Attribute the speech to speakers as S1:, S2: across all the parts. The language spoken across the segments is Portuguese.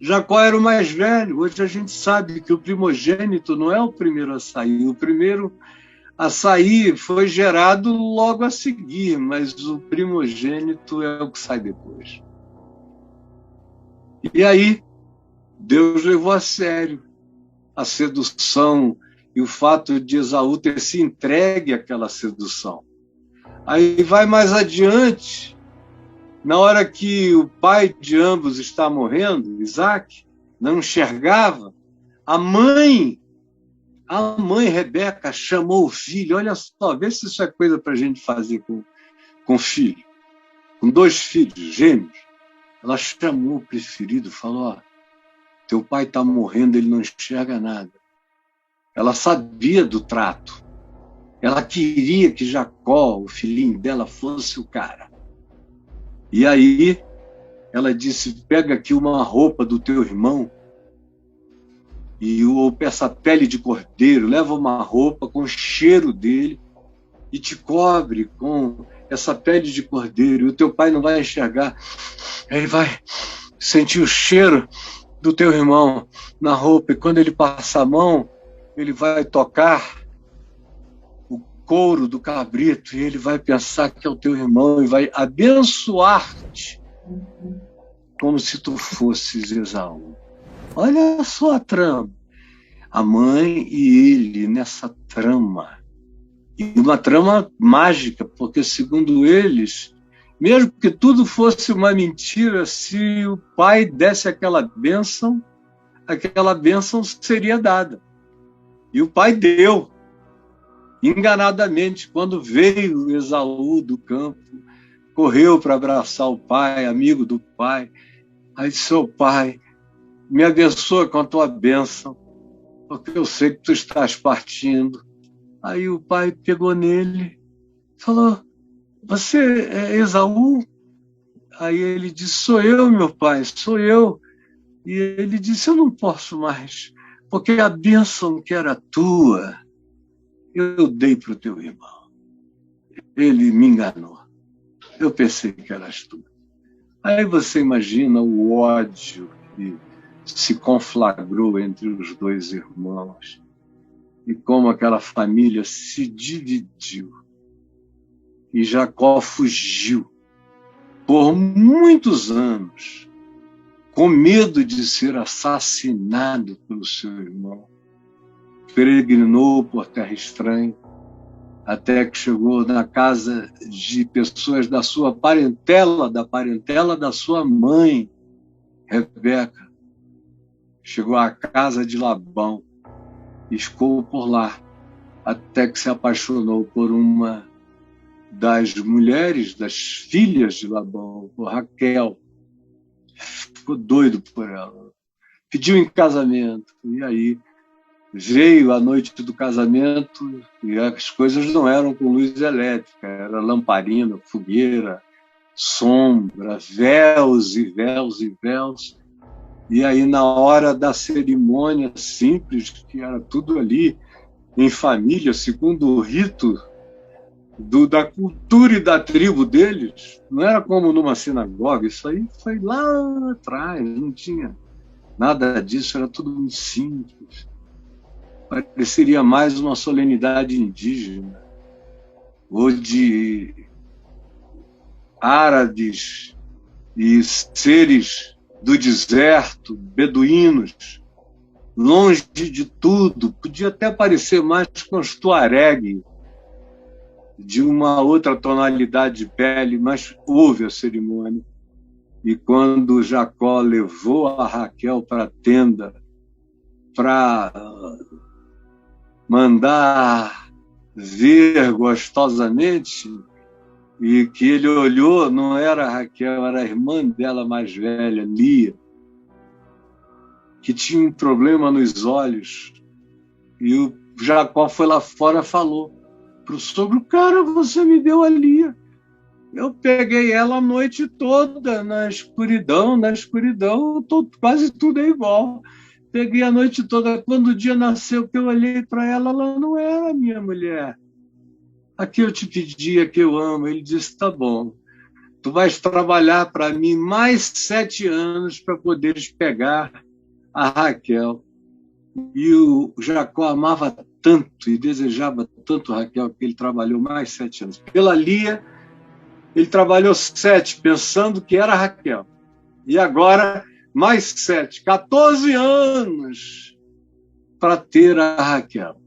S1: Jacó era o mais velho. Hoje a gente sabe que o primogênito não é o primeiro a sair. O primeiro a sair foi gerado logo a seguir, mas o primogênito é o que sai depois. E aí, Deus levou a sério a sedução e o fato de Esaú ter se entregue àquela sedução. Aí vai mais adiante, na hora que o pai de ambos está morrendo, Isaac, não enxergava, a mãe Rebeca chamou o filho. Olha só, vê se isso é coisa para a gente fazer com filho, com 2 filhos gêmeos. Ela chamou o preferido, falou: ó, teu pai está morrendo, ele não enxerga nada. Ela sabia do trato. Ela queria que Jacó, o filhinho dela, fosse o cara. E aí ela disse: pega aqui uma roupa do teu irmão ou essa pele de cordeiro, leva uma roupa com o cheiro dele e te cobre com essa pele de cordeiro, e o teu pai não vai enxergar. Ele vai sentir o cheiro do teu irmão na roupa, e quando ele passar a mão, ele vai tocar o couro do cabrito e ele vai pensar que é o teu irmão e vai abençoar-te como se tu fosses Esaú. Olha só a trama. A mãe e ele nessa trama. E uma trama mágica, porque, segundo eles, mesmo que tudo fosse uma mentira, se o pai desse aquela bênção seria dada. E o pai deu, enganadamente. Quando veio Esaú do campo, correu para abraçar o pai, amigo do pai. Aí disse: ô pai, me abençoa com a tua bênção, porque eu sei que tu estás partindo. Aí o pai pegou nele, falou: você é Esaú? Aí ele disse: sou eu, meu pai, sou eu. E ele disse: eu não posso mais, porque a bênção que era tua, eu dei para o teu irmão. Ele me enganou. Eu pensei que eras tu. Aí você imagina o ódio que se conflagrou entre os 2 irmãos e como aquela família se dividiu. E Jacó fugiu por muitos anos, com medo de ser assassinado pelo seu irmão. Peregrinou por terra estranha, até que chegou na casa de pessoas da sua parentela, da parentela da sua mãe, Rebeca. Chegou à casa de Labão e ficou por lá, até que se apaixonou por uma das mulheres, das filhas de Labão, por Raquel. Ficou doido por ela. Pediu em casamento. E aí veio a noite do casamento e as coisas não eram com luz elétrica, era lamparina, fogueira, sombra, véus e véus e véus. E aí, na hora da cerimônia simples, que era tudo ali em família, segundo o rito da cultura e da tribo deles, não era como numa sinagoga. Isso aí foi lá atrás, não tinha nada disso, era tudo muito simples. Pareceria mais uma solenidade indígena, ou de árabes e seres do deserto, beduínos, longe de tudo. Podia até parecer mais com os tuareg, de uma outra tonalidade de pele, mas houve a cerimônia. E quando Jacó levou a Raquel para a tenda para mandar ver gostosamente, e que ele olhou, não era a Raquel, era a irmã dela mais velha, Lia, que tinha um problema nos olhos. E o Jacó foi lá fora e falou para o sogro: cara, você me deu a Lia. Eu peguei ela a noite toda na escuridão, quase tudo é igual. Peguei a noite toda. Quando o dia nasceu, que eu olhei para ela, ela não era minha mulher. Aqui eu te pedi, aqui eu amo. Ele disse: tá bom, tu vais trabalhar para mim mais 7 anos para poderes pegar a Raquel. E o Jacó amava tanto e desejava tanto Raquel que ele trabalhou mais 7 anos. Pela Lia, ele trabalhou 7, pensando que era Raquel. E agora, mais 7, 14 anos para ter a Raquel.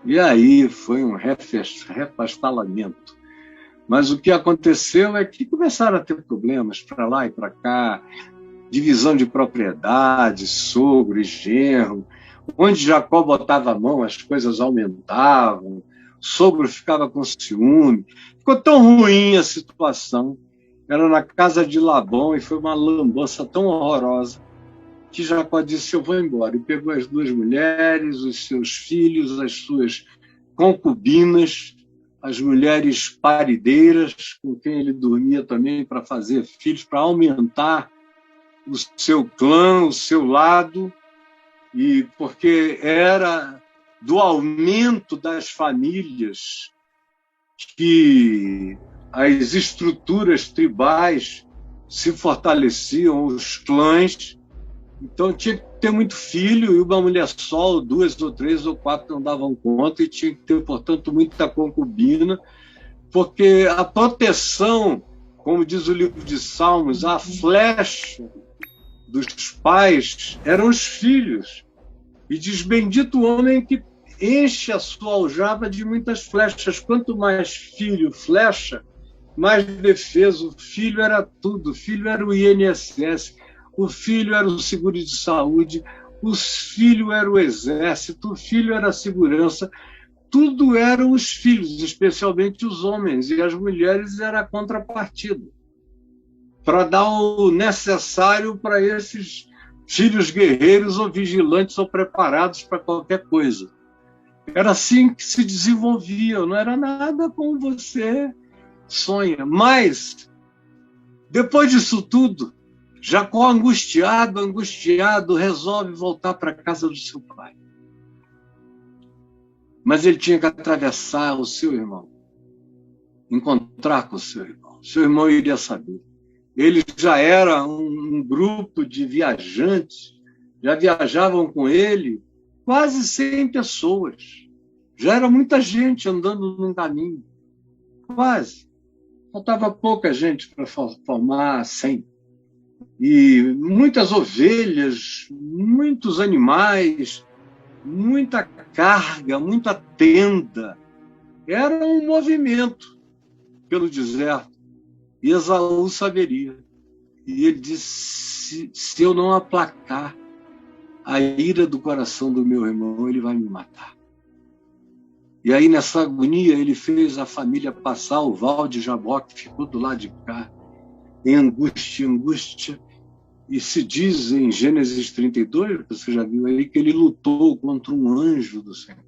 S1: E aí foi um repastelamento. Mas o que aconteceu é que começaram a ter problemas para lá e para cá, divisão de propriedade, sogro e genro. Onde Jacó botava a mão, as coisas aumentavam, o sogro ficava com ciúme. Ficou tão ruim a situação. Era na casa de Labão e foi uma lambança tão horrorosa que Jacó disse: eu vou embora. E pegou as 2 mulheres, os seus filhos, as suas concubinas, as mulheres parideiras, com quem ele dormia também para fazer filhos, para aumentar o seu clã, o seu lado, e porque era do aumento das famílias que as estruturas tribais se fortaleciam, os clãs. Então tinha que ter muito filho, e uma mulher só, ou 2 ou 3 ou 4 não davam conta, e tinha que ter, portanto, muita concubina, porque a proteção, como diz o livro de Salmos, a flecha dos pais eram os filhos. E diz: bendito o homem que enche a sua aljava de muitas flechas. Quanto mais filho, flecha, mais defesa. O filho era tudo. O filho era o INSS, o filho era o seguro de saúde, o filho era o exército, o filho era a segurança. Tudo eram os filhos, especialmente os homens, e as mulheres era a contrapartida, para dar o necessário para esses filhos guerreiros ou vigilantes ou preparados para qualquer coisa. Era assim que se desenvolvia, não era nada como você sonha. Mas, depois disso tudo, Jacó, angustiado, resolve voltar para a casa do seu pai. Mas ele tinha que atravessar o seu irmão, encontrar com o seu irmão. Seu irmão iria saber. Ele já era um grupo de viajantes, já viajavam com ele quase 100 pessoas. Já era muita gente andando num caminho, quase. Faltava pouca gente para formar 100. E muitas ovelhas, muitos animais, muita carga, muita tenda. Era um movimento pelo deserto. E Esaú saberia. E ele disse: se eu não aplacar a ira do coração do meu irmão, ele vai me matar. E aí, nessa agonia, ele fez a família passar o val de Jaboque, ficou do lado de cá, em angústia. E se diz em Gênesis 32, você já viu aí, que ele lutou contra um anjo do Senhor.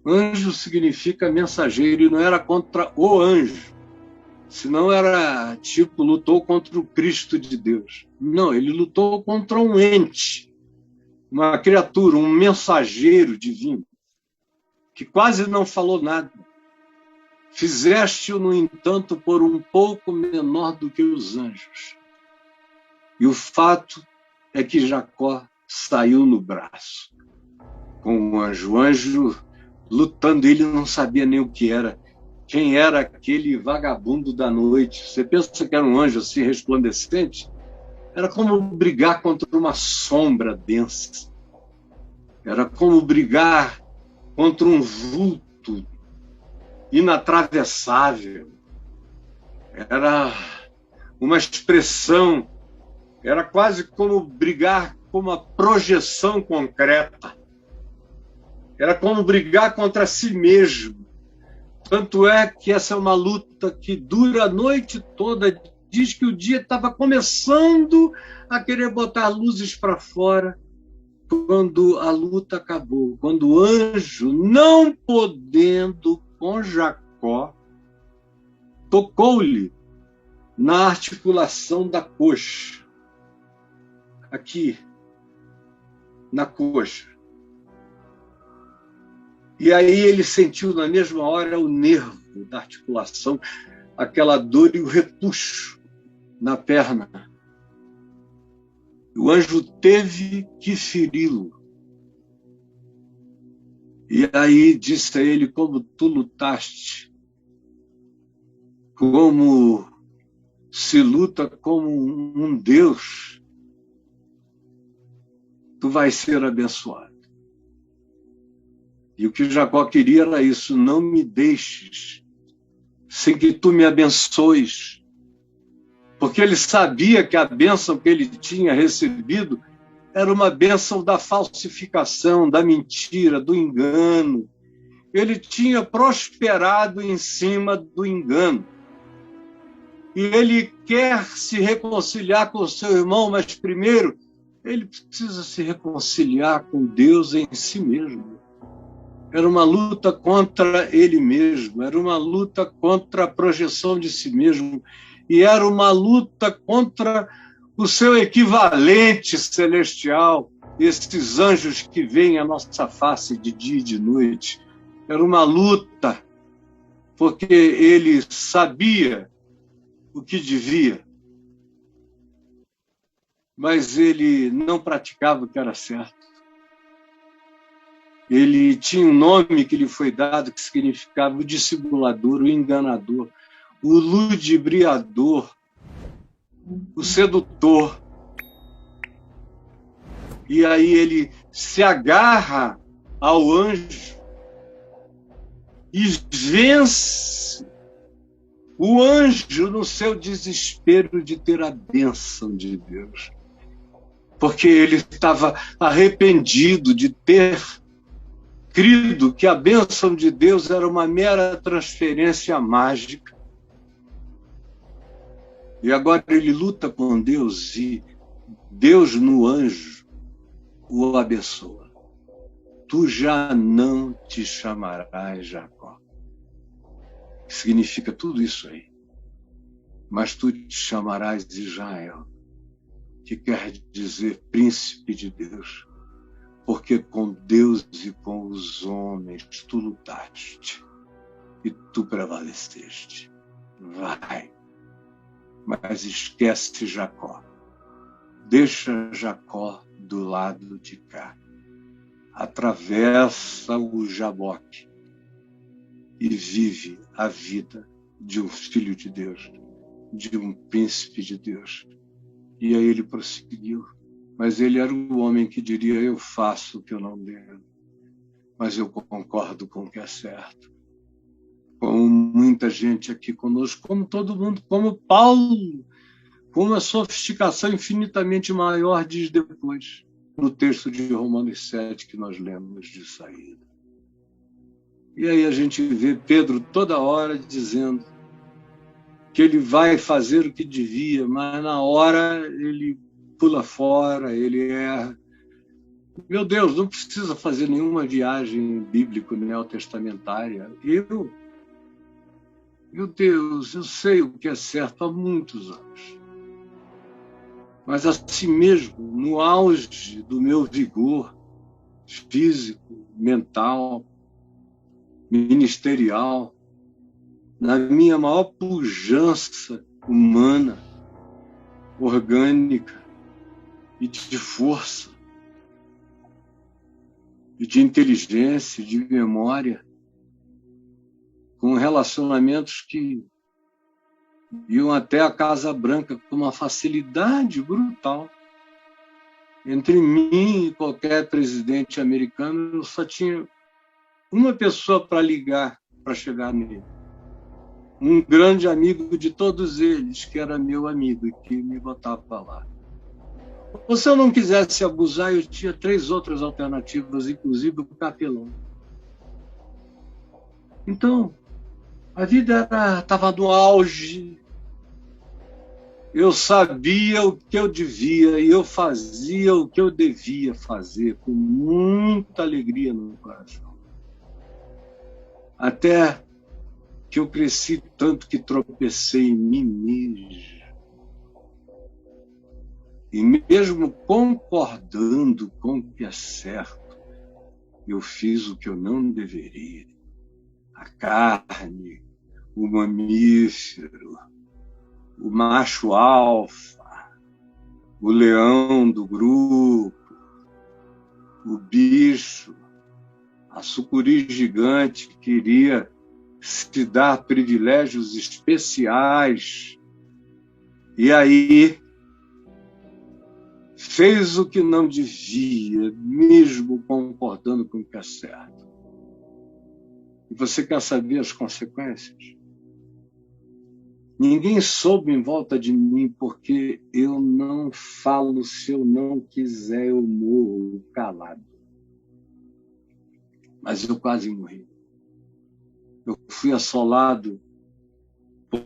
S1: Anjo significa mensageiro, e não era contra o anjo. Senão era tipo, lutou contra o Cristo de Deus. Não, ele lutou contra um ente, uma criatura, um mensageiro divino, que quase não falou nada. Fizeste-o, no entanto, por um pouco menor do que os anjos. E o fato é que Jacó saiu no braço com o anjo. O anjo lutando, ele não sabia nem o que era. Quem era aquele vagabundo da noite? Você pensa que era um anjo assim resplandecente? Era como brigar contra uma sombra densa. Era como brigar contra um vulto inatravessável. Era uma expressão, era quase como brigar com uma projeção concreta. Era como brigar contra si mesmo. Tanto é que essa é uma luta que dura a noite toda. Diz que o dia estava começando a querer botar luzes para fora, quando a luta acabou. Quando o anjo, não podendo com Jacó, tocou-lhe na articulação da coxa. Aqui, na coxa. E aí ele sentiu na mesma hora o nervo da articulação, aquela dor e o repuxo na perna. O anjo teve que feri-lo. E aí disse a ele: como tu lutaste, como se luta como um Deus, tu vais ser abençoado. E o que Jacó queria era isso: não me deixes sem que tu me abençoes. Porque ele sabia que a bênção que ele tinha recebido era uma bênção da falsificação, da mentira, do engano. Ele tinha prosperado em cima do engano. E ele quer se reconciliar com o seu irmão, mas primeiro ele precisa se reconciliar com Deus em si mesmo. Era uma luta contra ele mesmo, era uma luta contra a projeção de si mesmo, e era uma luta contra o seu equivalente celestial, esses anjos que veem a nossa face de dia e de noite. Era uma luta, porque ele sabia o que devia, mas ele não praticava o que era certo. Ele tinha um nome que lhe foi dado que significava o dissimulador, o enganador, o ludibriador, o sedutor. E aí ele se agarra ao anjo e vence o anjo no seu desespero de ter a bênção de Deus. Porque ele estava arrependido de ter crido que a bênção de Deus era uma mera transferência mágica. E agora ele luta com Deus e Deus no anjo o abençoa. Tu já não te chamarás Jacó. Significa tudo isso aí. Mas tu te chamarás Israel, que quer dizer príncipe de Deus. Porque com Deus e com os homens tu lutaste e tu prevaleceste. Vai, mas esquece Jacó. Deixa Jacó do lado de cá. Atravessa o Jaboque e vive a vida de um filho de Deus, de um príncipe de Deus. E aí ele prosseguiu. Mas ele era o homem que diria: eu faço o que eu não devo, mas eu concordo com o que é certo. Como muita gente aqui conosco, como todo mundo, como Paulo, com uma sofisticação infinitamente maior, diz depois, no texto de Romanos 7 que nós lemos de saída. E aí a gente vê Pedro toda hora dizendo que ele vai fazer o que devia, mas na hora ele pula fora, ele erra. Meu Deus, não precisa fazer nenhuma viagem bíblico-neotestamentária. Meu Deus, eu sei o que é certo há muitos anos. Mas assim mesmo, no auge do meu vigor físico, mental, ministerial, na minha maior pujança humana, orgânica, e de força, e de inteligência, de memória, com relacionamentos que iam até a Casa Branca com uma facilidade brutal. Entre mim e qualquer presidente americano, eu só tinha uma pessoa para ligar, para chegar nele. Um grande amigo de todos eles, que era meu amigo e que me botava lá. Ou se eu não quisesse abusar, eu tinha 3 outras alternativas, inclusive o capelão. Então, a vida estava no auge. Eu sabia o que eu devia e eu fazia o que eu devia fazer com muita alegria no coração. Até que eu cresci tanto que tropecei em mim mesmo. E mesmo concordando com o que é certo, eu fiz o que eu não deveria. A carne, o mamífero, o macho alfa, o leão do grupo, o bicho, a sucuri gigante que queria se dar privilégios especiais. E aí fez o que não devia, mesmo concordando com o que é certo. E você quer saber as consequências? Ninguém soube em volta de mim, porque eu não falo. Se eu não quiser, eu morro calado. Mas eu quase morri. Eu fui assolado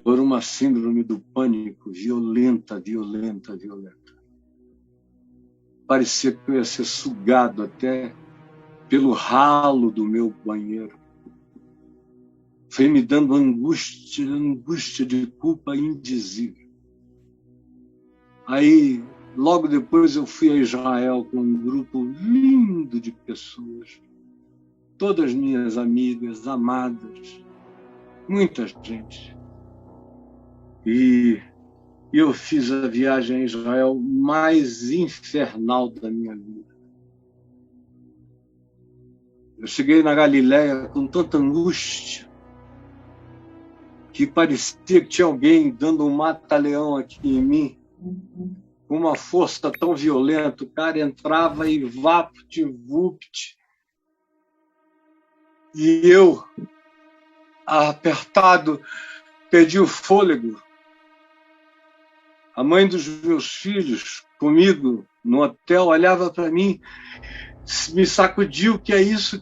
S1: por uma síndrome do pânico violenta. Parecia que eu ia ser sugado até pelo ralo do meu banheiro. Foi me dando angústia de culpa indizível. Aí, logo depois, eu fui a Israel com um grupo lindo de pessoas, todas minhas amigas, amadas, muita gente. E eu fiz a viagem a Israel mais infernal da minha vida. Eu cheguei na Galileia com tanta angústia que parecia que tinha alguém dando um mata-leão aqui em mim, com uma força tão violenta. O cara entrava e vapt-vupt. E eu, apertado, perdi o fôlego. A mãe dos meus filhos, comigo, no hotel, olhava para mim, me sacudiu: que é isso?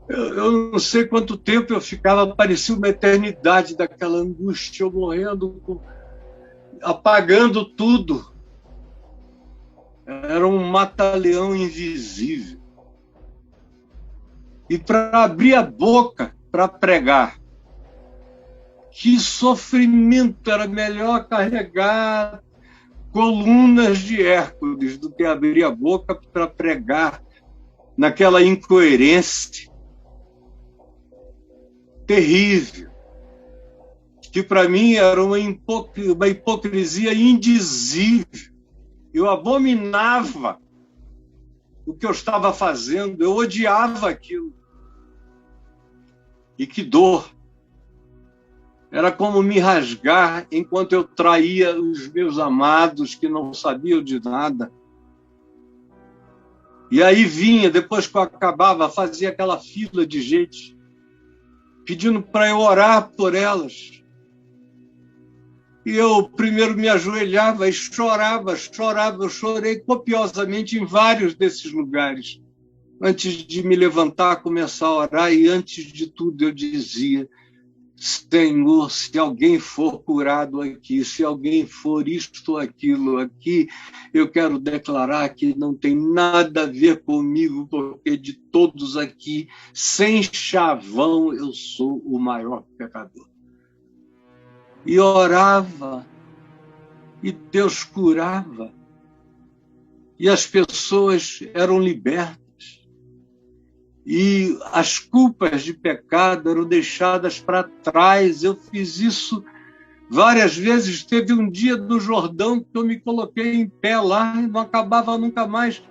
S1: Eu não sei quanto tempo eu ficava, parecia uma eternidade daquela angústia, eu morrendo, apagando tudo. Era um mata-leão invisível. E para abrir a boca para pregar, que sofrimento! Era melhor carregar colunas de Hércules do que abrir a boca para pregar naquela incoerência terrível, que para mim era uma hipocrisia indizível. Eu abominava o que eu estava fazendo, eu odiava aquilo. E que dor! Era como me rasgar enquanto eu traía os meus amados que não sabiam de nada. E aí vinha, depois que eu acabava, fazia aquela fila de gente pedindo para eu orar por elas. E eu primeiro me ajoelhava e chorava. Eu chorei copiosamente em vários desses lugares. Antes de me levantar, começar a orar, e antes de tudo eu dizia: Senhor, se alguém for curado aqui, se alguém for isto ou aquilo aqui, eu quero declarar que não tem nada a ver comigo, porque de todos aqui, sem chavão, eu sou o maior pecador. E orava, e Deus curava, e as pessoas eram libertas. E as culpas de pecado eram deixadas para trás. Eu fiz isso várias vezes. Teve um dia do Jordão que eu me coloquei em pé lá e não acabava nunca mais.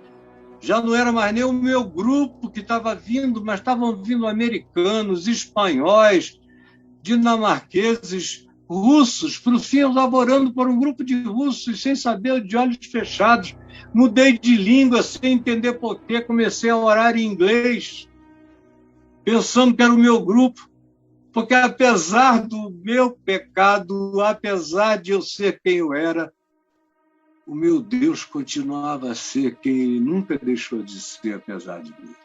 S1: Já não era mais nem o meu grupo que estava vindo, mas estavam vindo americanos, espanhóis, dinamarqueses, russos. Por fim, eu estava orando por um grupo de russos, sem saber, de olhos fechados. Mudei de língua sem entender porquê, comecei a orar em inglês, pensando que era o meu grupo, porque apesar do meu pecado, apesar de eu ser quem eu era, o meu Deus continuava a ser quem ele nunca deixou de ser, apesar de mim.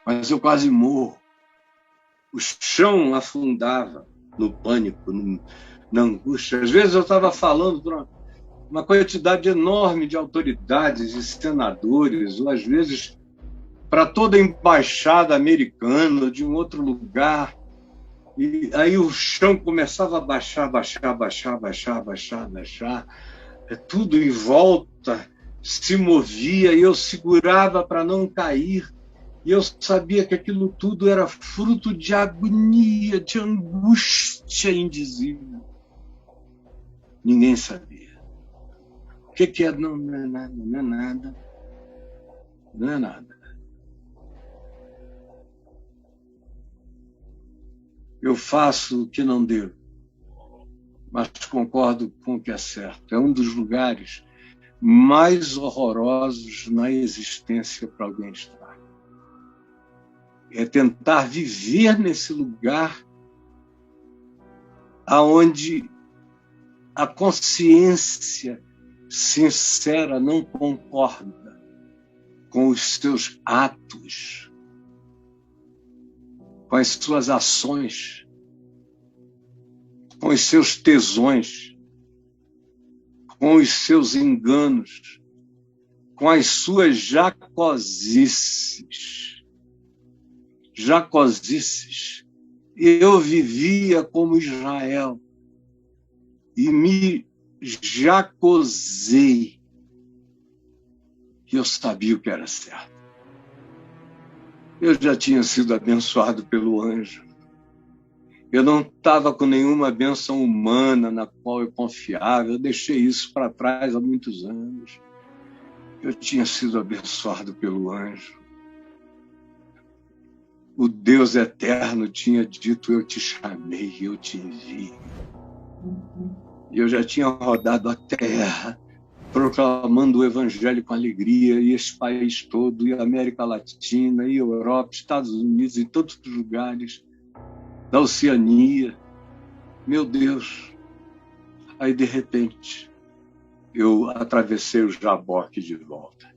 S1: Mas eu quase morro. O chão afundava no pânico, na angústia. Às vezes eu estava falando para uma quantidade enorme de autoridades e senadores, ou às vezes para toda a embaixada americana de um outro lugar. E aí o chão começava a baixar. Tudo em volta se movia e eu segurava para não cair. E eu sabia que aquilo tudo era fruto de agonia, de angústia indizível. Ninguém sabia. O que é? Não, não é nada, não é nada. Não é nada. Eu faço o que não devo, mas concordo com o que é certo. É um dos lugares mais horrorosos na existência para alguém estar. É tentar viver nesse lugar aonde a consciência sincera não concorda com os seus atos, com as suas ações, com os seus tesões, com os seus enganos, com as suas jacosices. Jacosices. Eu vivia como Israel e me jacosei. Eu sabia o que era certo. Eu já tinha sido abençoado pelo anjo. Eu não estava com nenhuma bênção humana na qual eu confiava. Eu deixei isso para trás há muitos anos. Eu tinha sido abençoado pelo anjo. O Deus eterno tinha dito: eu te chamei, eu te enviei. E eu já tinha rodado a terra, proclamando o evangelho com alegria, e esse país todo, e a América Latina, e Europa, Estados Unidos, em tantos lugares, da Oceania. Meu Deus! Aí, de repente, eu atravessei o Jaboque de volta.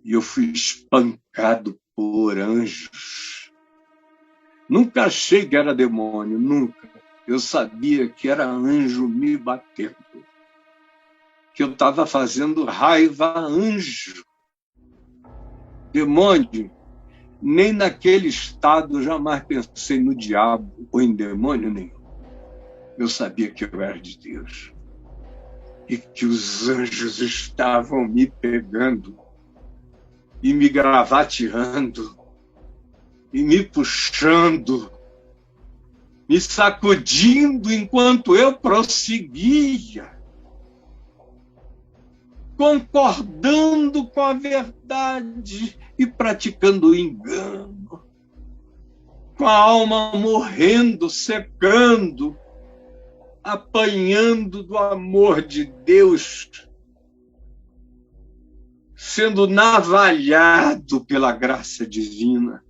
S1: E eu fui espancado por anjos. Nunca achei que era demônio, nunca. Eu sabia que era anjo me batendo. Que eu estava fazendo raiva a anjo. Demônio, nem naquele estado eu jamais pensei no diabo ou em demônio nenhum. Eu sabia que eu era de Deus. E que os anjos estavam me pegando e me gravateando e me puxando, me sacudindo enquanto eu prosseguia, concordando com a verdade e praticando o engano, com a alma morrendo, secando, apanhando do amor de Deus, sendo navalhado pela graça divina.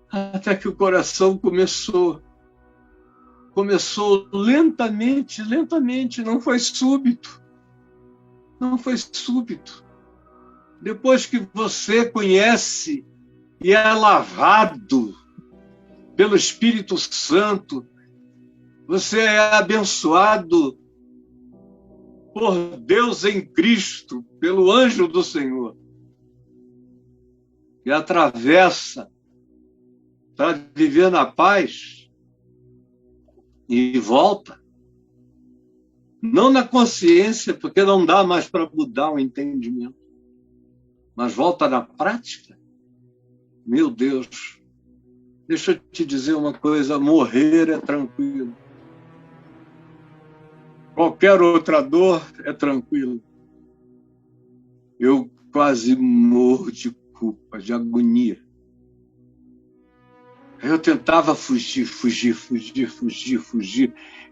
S1: Até que o coração começou lentamente, não foi súbito. Não foi súbito. Depois que você conhece e é lavado pelo Espírito Santo, você é abençoado por Deus em Cristo, pelo anjo do Senhor, e atravessa para viver na paz e volta. Não na consciência, porque não dá mais para mudar o entendimento, mas volta na prática. Meu Deus, deixa eu te dizer uma coisa: morrer é tranquilo. Qualquer outra dor é tranquilo. Eu quase morro de culpa, de agonia. Eu tentava fugir.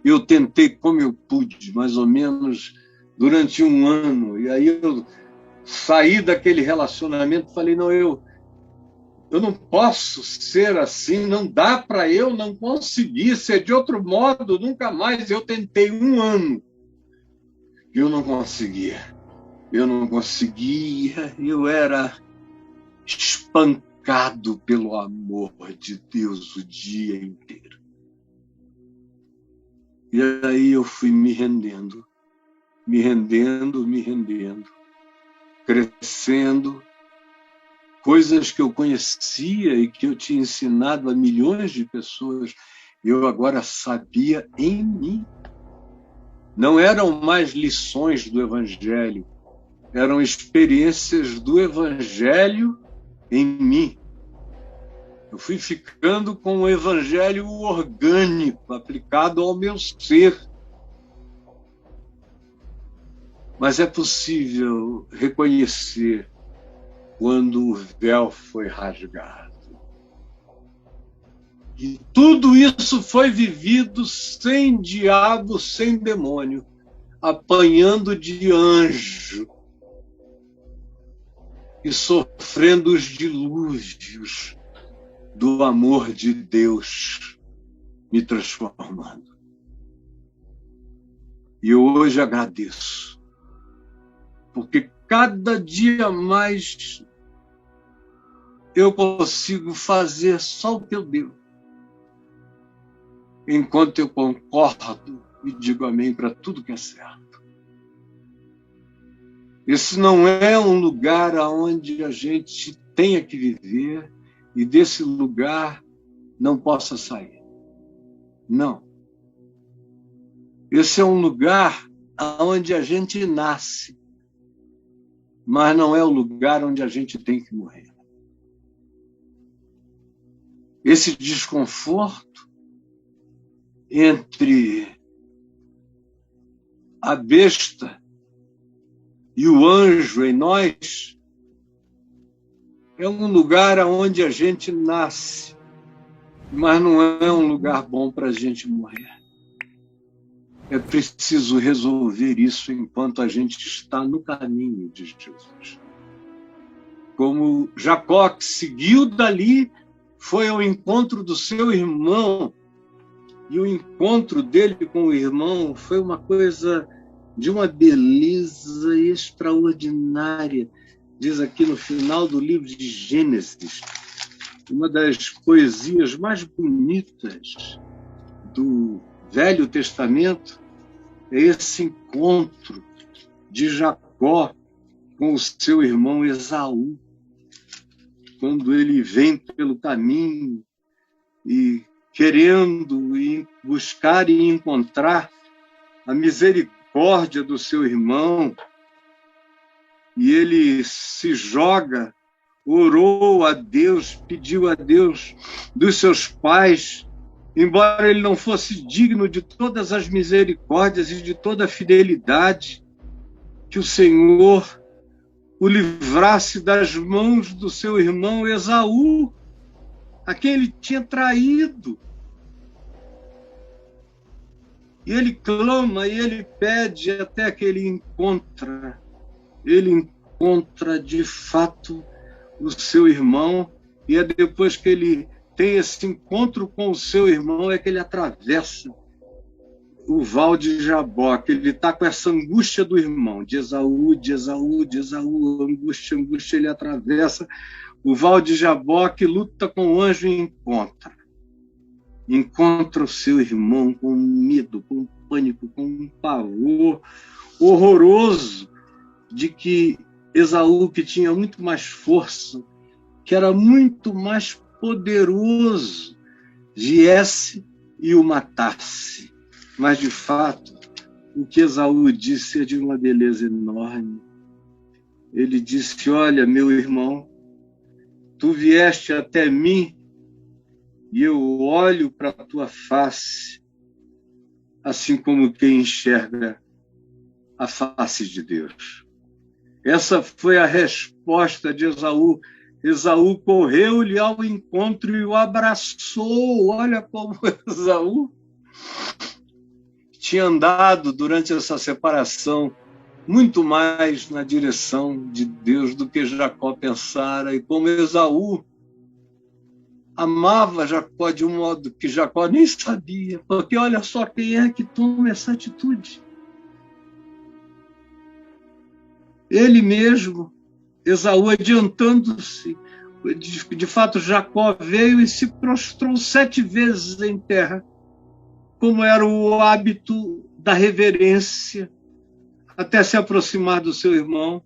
S1: Eu tentei como eu pude, mais ou menos durante um ano. E aí eu saí daquele relacionamento e falei: não, eu não posso ser assim, não dá para eu não conseguir ser de outro modo, nunca mais. Eu tentei um ano. Eu não conseguia. Eu era espancado pelo amor de Deus o dia inteiro. E aí eu fui me rendendo, crescendo. Coisas que eu conhecia e que eu tinha ensinado a milhões de pessoas, eu agora sabia em mim. Não eram mais lições do Evangelho, eram experiências do Evangelho em mim. Eu fui ficando com o Evangelho orgânico aplicado ao meu ser. Mas é possível reconhecer quando o véu foi rasgado. E tudo isso foi vivido sem diabo, sem demônio, apanhando de anjo e sofrendo os dilúvios do amor de Deus me transformando. E eu hoje agradeço, porque cada dia mais eu consigo fazer só o que eu devo, enquanto eu concordo e digo amém para tudo que é certo. Esse não é um lugar onde a gente tenha que viver e desse lugar não possa sair. Não. Esse é um lugar onde a gente nasce, mas não é o lugar onde a gente tem que morrer. Esse desconforto entre a besta e o anjo em nós é um lugar onde a gente nasce, mas não é um lugar bom para a gente morrer. É preciso resolver isso enquanto a gente está no caminho de Jesus. Como Jacó, que seguiu dali, foi ao encontro do seu irmão, e o encontro dele com o irmão foi uma coisa de uma beleza extraordinária. Diz aqui no final do livro de Gênesis, uma das poesias mais bonitas do Velho Testamento é esse encontro de Jacó com o seu irmão Esaú, quando ele vem pelo caminho e querendo buscar e encontrar a misericórdia do seu irmão, e ele se joga, orou a Deus, pediu a Deus dos seus pais, embora ele não fosse digno de todas as misericórdias e de toda a fidelidade, que o Senhor o livrasse das mãos do seu irmão Esaú, a quem ele tinha traído. E ele clama, e ele pede até que ele encontra de fato o seu irmão, e é depois que ele tem esse encontro com o seu irmão é que ele atravessa o val de Jaboque. Ele está com essa angústia do irmão, de Esaú, angústia, ele atravessa o val de Jaboque, luta com o anjo e encontra o seu irmão com medo, com pânico, com um pavor horroroso de que Esaú, que tinha muito mais força, que era muito mais poderoso, viesse e o matasse. Mas, de fato, o que Esaú disse é de uma beleza enorme. Ele disse: olha, meu irmão, tu vieste até mim e eu olho para a tua face, assim como quem enxerga a face de Deus. Essa foi a resposta de Esaú. Esaú correu-lhe ao encontro e o abraçou. Olha como Esaú tinha andado durante essa separação muito mais na direção de Deus do que Jacó pensara, e como Esaú amava Jacó de um modo que Jacó nem sabia, porque olha só quem é que toma essa atitude. Ele mesmo, Esaú, adiantando-se. De fato, Jacó veio e se prostrou 7 vezes em terra, como era o hábito da reverência, até se aproximar do seu irmão.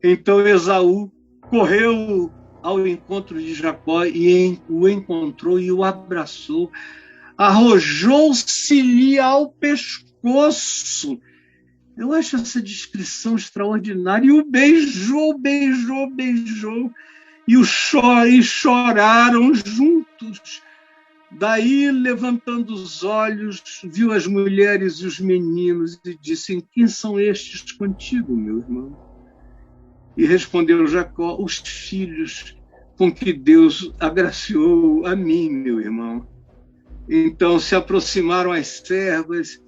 S1: Então Esaú correu ao encontro de Jacó e o encontrou e o abraçou, arrojou-se-lhe ao pescoço. Eu acho essa descrição extraordinária. E o beijou, beijou, beijou. E choraram juntos. Daí, levantando os olhos, viu as mulheres e os meninos e disse: quem são estes contigo, meu irmão? E respondeu Jacó: os filhos com que Deus agraciou a mim, meu irmão. Então se aproximaram as servas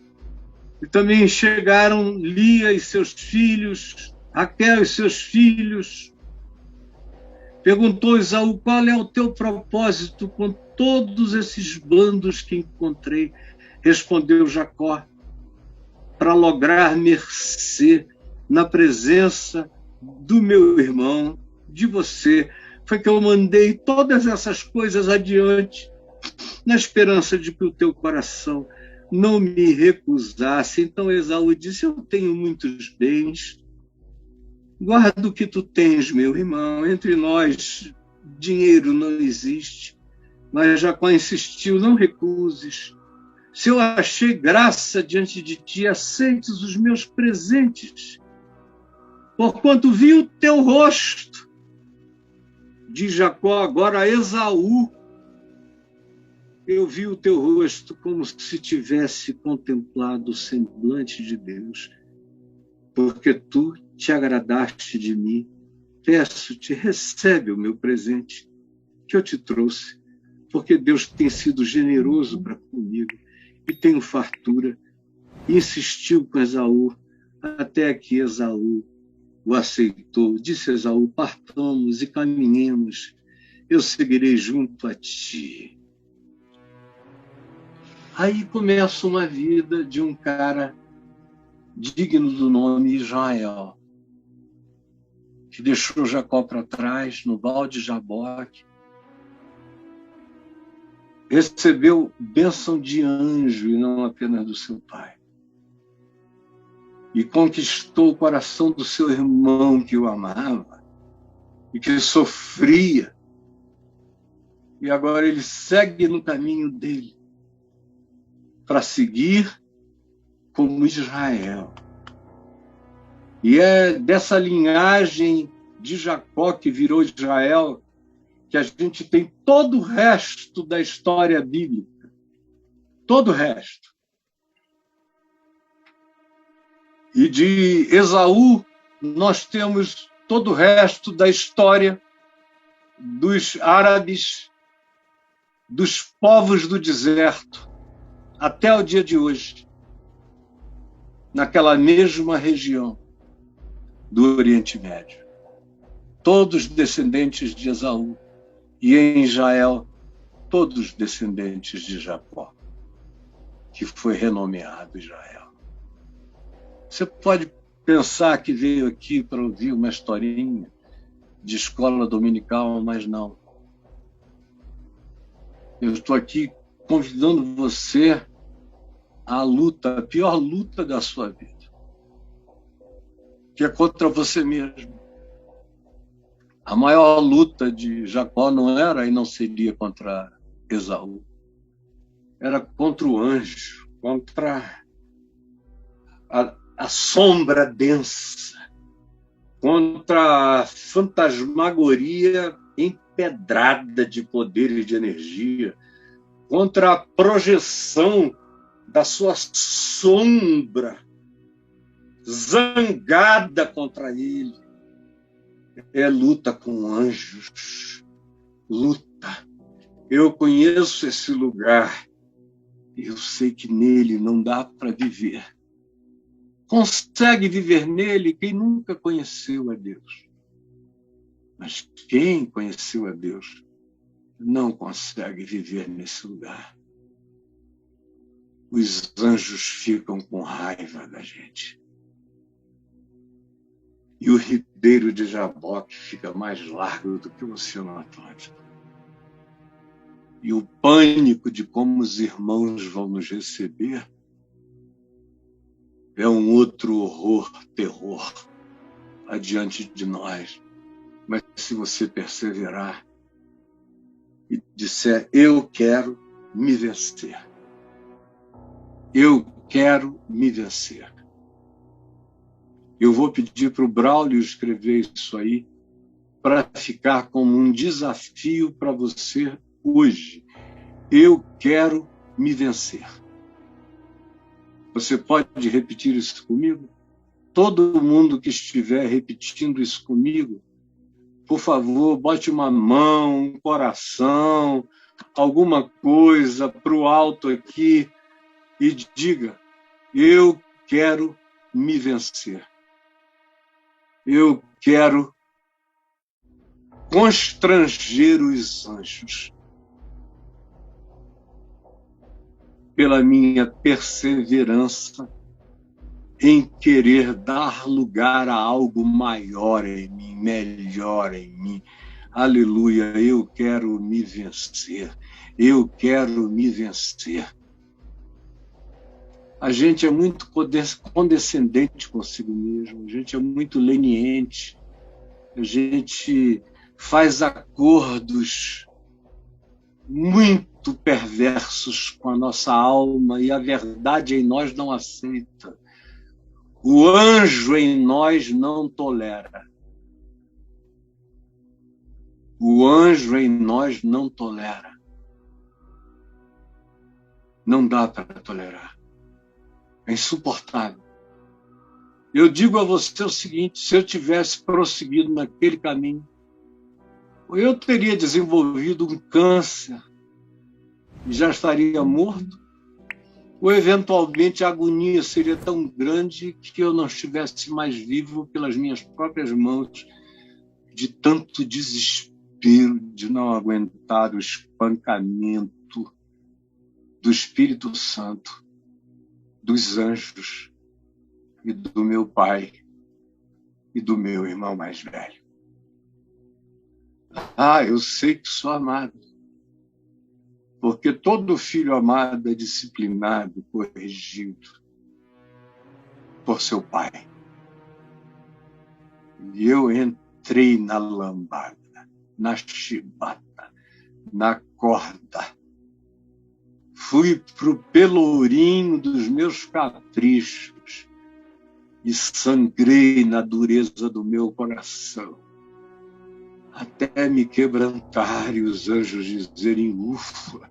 S1: e também chegaram Lia e seus filhos, Raquel e seus filhos. Perguntou Esaú: qual é o teu propósito com todos esses bandos que encontrei? Respondeu Jacó: para lograr mercê na presença do meu irmão, de você, foi que eu mandei todas essas coisas adiante, na esperança de que o teu coração não me recusasse. Então Esaú disse: eu tenho muitos bens, guarda o que tu tens, meu irmão. Entre nós, dinheiro não existe. Mas Jacó insistiu: não recuses. Se eu achei graça diante de ti, aceites os meus presentes. Porquanto vi o teu rosto, diz Jacó agora a Esaú, eu vi o teu rosto como se tivesse contemplado o semblante de Deus, porque tu te agradaste de mim. Peço-te, recebe o meu presente que eu te trouxe, porque Deus tem sido generoso para comigo e tenho fartura. E insistiu com Esaú, até que Esaú o aceitou. Disse Esaú: partamos e caminhemos, eu seguirei junto a ti. Aí começa uma vida de um cara digno do nome Israel, que deixou Jacó para trás no Val de Jaboque, recebeu bênção de anjo e não apenas do seu pai, e conquistou o coração do seu irmão que o amava e que sofria, e agora ele segue no caminho dele para seguir como Israel. E é dessa linhagem de Jacó que virou Israel que a gente tem todo o resto da história bíblica. Todo o resto. E de Esaú nós temos todo o resto da história dos árabes, dos povos do deserto, até o dia de hoje, naquela mesma região do Oriente Médio. Todos descendentes de Esaú. E em Israel, todos descendentes de Jacó, que foi renomeado Israel. Você pode pensar que veio aqui para ouvir uma historinha de escola dominical, mas não. Eu estou aqui convidando você à luta, a pior luta da sua vida, que é contra você mesmo. A maior luta de Jacó não era e não seria contra Esaú. Era contra o anjo, contra a sombra densa, contra a fantasmagoria empedrada de poder e de energia, contra a projeção da sua sombra zangada contra ele. É luta com anjos, luta. Eu conheço esse lugar e eu sei que nele não dá para viver. Consegue viver nele quem nunca conheceu a Deus. Mas quem conheceu a Deus não consegue viver nesse lugar. Os anjos ficam com raiva da gente. E o ribeiro de Jaboque fica mais largo do que o Oceano Atlântico. E o pânico de como os irmãos vão nos receber é um outro horror, terror adiante de nós. Mas se você perseverar e disser: eu quero me vencer. Eu quero me vencer. Eu vou pedir para o Braulio escrever isso aí, para ficar como um desafio para você hoje. Eu quero me vencer. Você pode repetir isso comigo? Todo mundo que estiver repetindo isso comigo, por favor, bote uma mão, um coração, alguma coisa para o alto aqui e diga: eu quero me vencer. Eu quero constranger os anjos pela minha perseverança em querer dar lugar a algo maior em mim, melhor em mim. Aleluia, eu quero me vencer. Eu quero me vencer. A gente é muito condescendente consigo mesmo, a gente é muito leniente, a gente faz acordos muito perversos com a nossa alma e a verdade em nós não aceita. O anjo em nós não tolera. O anjo em nós não tolera. Não dá para tolerar. É insuportável. Eu digo a você o seguinte: se eu tivesse prosseguido naquele caminho, eu teria desenvolvido um câncer e já estaria morto, ou eventualmente a agonia seria tão grande que eu não estivesse mais vivo pelas minhas próprias mãos, de tanto desespero de não aguentar o espancamento do Espírito Santo, dos anjos e do meu pai e do meu irmão mais velho. Eu sei que sou amado, porque todo filho amado é disciplinado, corrigido por seu pai. E eu entrei na lambada, na chibata, na corda. Fui pro pelourinho dos meus caprichos e sangrei na dureza do meu coração, até me quebrantar e os anjos dizerem ufa.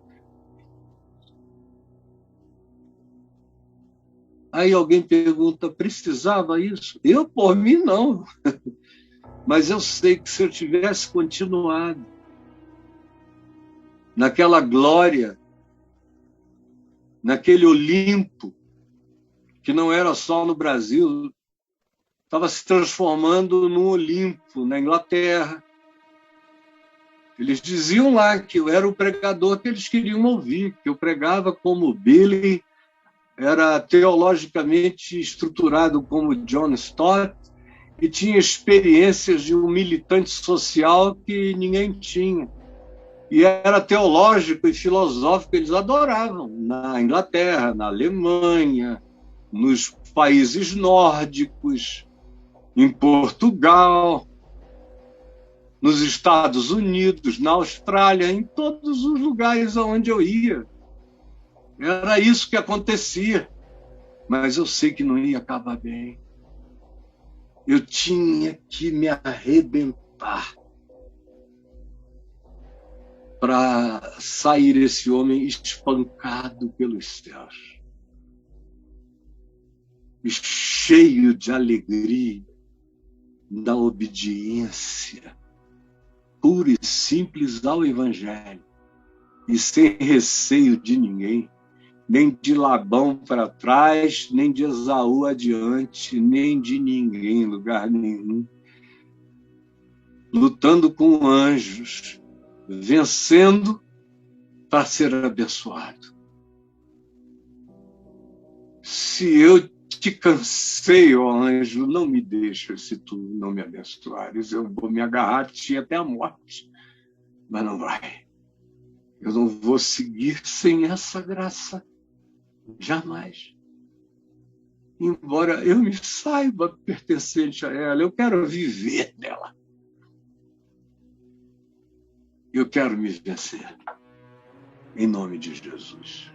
S1: Aí alguém pergunta: precisava isso? Eu, por mim, não. Mas eu sei que se eu tivesse continuado naquela glória, naquele Olimpo, que não era só no Brasil, estava se transformando num Olimpo na Inglaterra. Eles diziam lá que eu era o pregador que eles queriam ouvir, que eu pregava como Billy, era teologicamente estruturado como John Stott e tinha experiências de um militante social que ninguém tinha. E era teológico e filosófico, eles adoravam, na Inglaterra, na Alemanha, nos países nórdicos, em Portugal, nos Estados Unidos, na Austrália, em todos os lugares onde eu ia. Era isso que acontecia, mas eu sei que não ia acabar bem. Eu tinha que me arrebentar para sair esse homem espancado pelos céus, e cheio de alegria, da obediência pura e simples ao Evangelho, e sem receio de ninguém, nem de Labão para trás, nem de Esaú adiante, nem de ninguém em lugar nenhum, lutando com anjos, vencendo para ser abençoado. Se eu te cansei, ó anjo, não me deixa se tu não me abençoares. Eu vou me agarrar a ti até a morte, mas não vai. Eu não vou seguir sem essa graça, jamais. Embora eu me saiba pertencente a ela, eu quero viver dela. Eu quero me vencer, em nome de Jesus.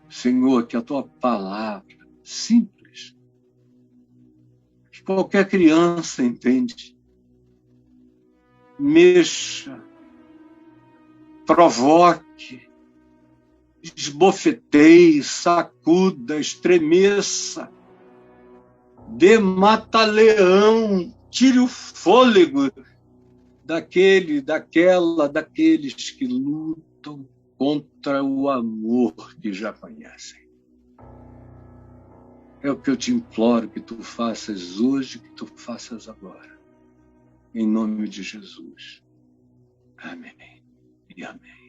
S1: Senhor, que a tua palavra simples qualquer criança entende. Mexa, provoque, esbofeteie, sacuda, estremeça, dê mata-leão, tire o fôlego daqueles que lutam contra o amor que já conhecem. É o que eu te imploro que tu faças hoje, que tu faças agora. Em nome de Jesus. Amém e amém.